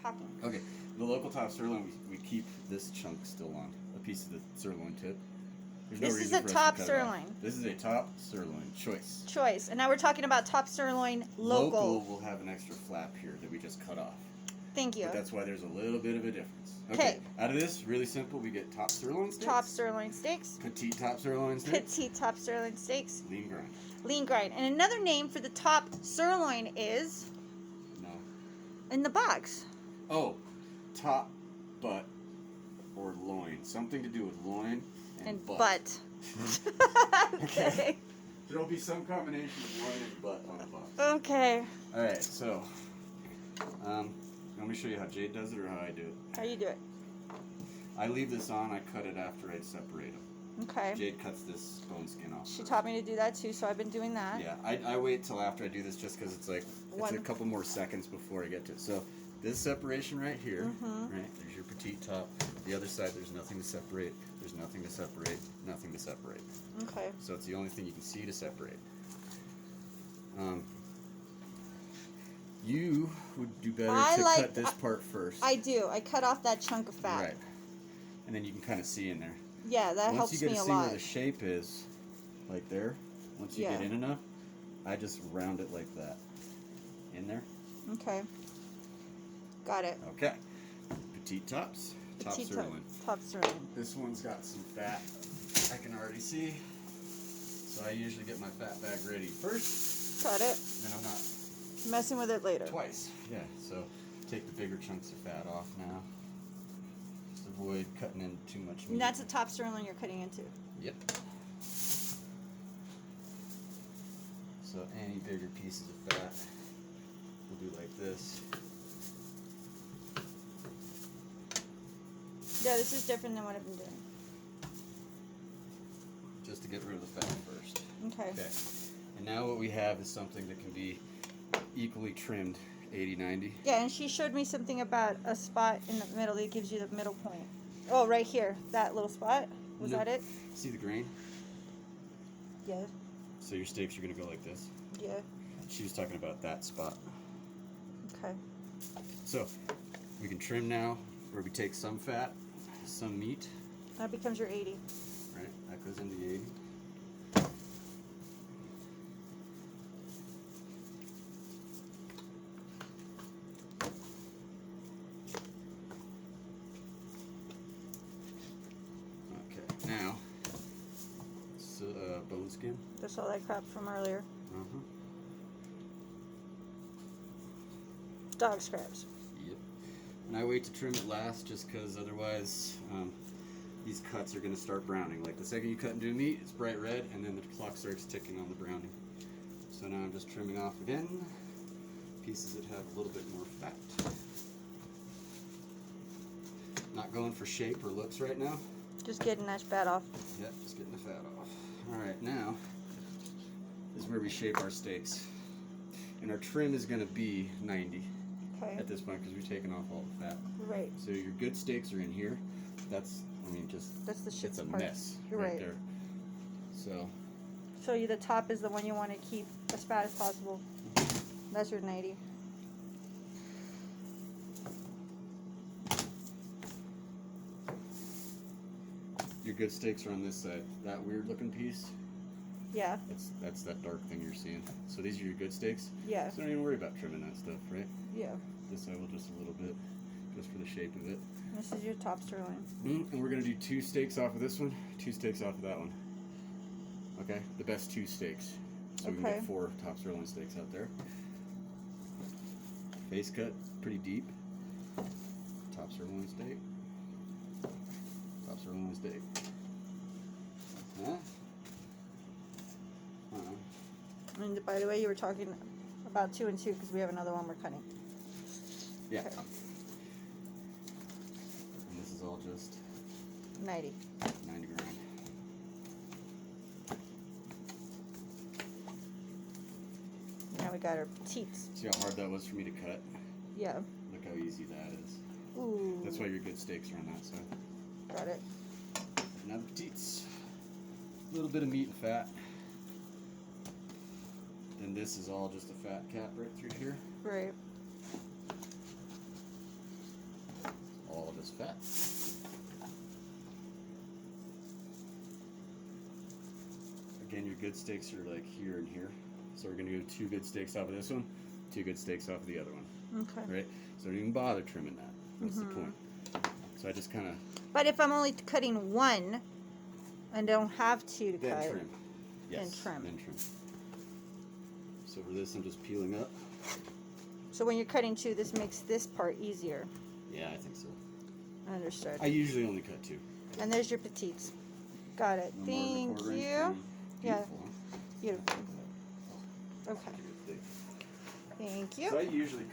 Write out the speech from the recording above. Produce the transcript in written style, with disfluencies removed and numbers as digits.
talking. Okay, the local top sirloin, we keep this chunk still on, a piece of the sirloin tip. There's no This is reason a for us top to cut it off. sirloin. This is a top sirloin choice. Choice. And now we're talking about top sirloin local. Local will have an extra flap here that we just cut off. Thank you. But that's why there's a little bit of a difference. Okay. Out of this, really simple, we get top sirloin steaks. Top sirloin steaks. Petite top sirloin steaks. Petite top sirloin steaks. Lean grind. Lean grind. And another name for the top sirloin is? No. In the box. Oh, top butt or loin. Something to do with loin and butt. Okay. There'll be some combination of loin and butt on the box. Okay. Alright, so let me show you how Jade does it or how I do it. How you do it? I leave this on, I cut it after I separate them. Okay. Jade cuts this bone skin off. She taught me to do that too, so I've been doing that. Yeah, I wait till after I do this just because it's like it's a couple more seconds before I get to it. So this separation right here, right? There's your petite top. The other side, there's nothing to separate. There's nothing to separate. Nothing to separate. Okay. So it's the only thing you can see to separate. You would do better to cut this part first. I do. I cut off that chunk of fat. Right. And then you can kind of see in there. Yeah, that helps me a lot. Once you get to see where the shape is, like there, once you get in enough, I just round it like that. In there. Okay. Got it. Okay. Petite tops. Top sirloin. Top sirloin. This one's got some fat I can already see. So I usually get my fat bag ready first. Got it. And I'm not messing with it later. Twice. Yeah. So take the bigger chunks of fat off now. Just avoid cutting into too much meat. And that's a top sirloin you're cutting into. Yep. So any bigger pieces of fat, we'll do like this. Yeah, this is different than what I've been doing. Just to get rid of the fat first. Okay. Okay. And now what we have is something that can be equally trimmed 80-90. Yeah, and she showed me something about a spot in the middle that gives you the middle point. Oh, right here. That little spot? Was that it? See the grain? Yeah. So your steaks are going to go like this? Yeah. She was talking about that spot. Okay. So we can trim now where we take some fat, some meat. That becomes your 80. Right, that goes into the 80. Okay, now, bone skin. That's all that crap from earlier. Dog scraps. Yep. And I wait to trim it last just because otherwise these cuts are going to start browning. Like the second you cut into meat, it's bright red, and then the clock starts ticking on the browning. So now I'm just trimming off again pieces that have a little bit more fat. Not going for shape or looks right now. Just getting that fat off. Yep, just getting the fat off. Alright, now is where we shape our steaks. And our trim is going to be 90 at this point because we've taken off all the fat. Right. So your good steaks are in here. That's, I mean, that's the shit it's a part. mess. You're right there. So. So the top is the one you want to keep as fat as possible. That's your 90. Your good steaks are on this side. That weird looking piece. Yeah. That's that dark thing you're seeing. So these are your good steaks? Yeah. So don't even worry about trimming that stuff, right? Yeah. This side will just a little bit, just for the shape of it. This is your top sirloin. And we're going to do 2 steaks off of this one, 2 steaks off of that one. Okay? The best 2 steaks. So we can get 4 top sirloin steaks out there. Face cut, pretty deep. Top sirloin steak. Top sirloin steak. Huh? And by the way, you were talking about 2 and 2 because we have another one we're cutting. Yeah. Okay. And this is all just 90. 90 grind. Now we got our petites. See how hard that was for me to cut? Yeah. Look how easy that is. Ooh. That's why your good steaks are on that side. Got it. Now the petites. A little bit of meat and fat. Then this is all just a fat cap right through here. Right. this fat. Again, your good steaks are like here and here. So we're going to do 2 good steaks off of this one, 2 good steaks off of the other one. Okay. Right? So don't even bother trimming that. That's the point. So I just kind of... But if I'm only cutting 1 and don't have 2 to Then cut, trim. Yes, trim. Then trim. So for this, I'm just peeling up. so when you're cutting 2, this makes this part easier. Yeah, I think so. Understood. I usually only cut 2. And there's your petites. Got it. No more than a Thank 1/4 inch you. trim. Yeah. Beautiful, huh? Beautiful. Okay. Thank you. So I usually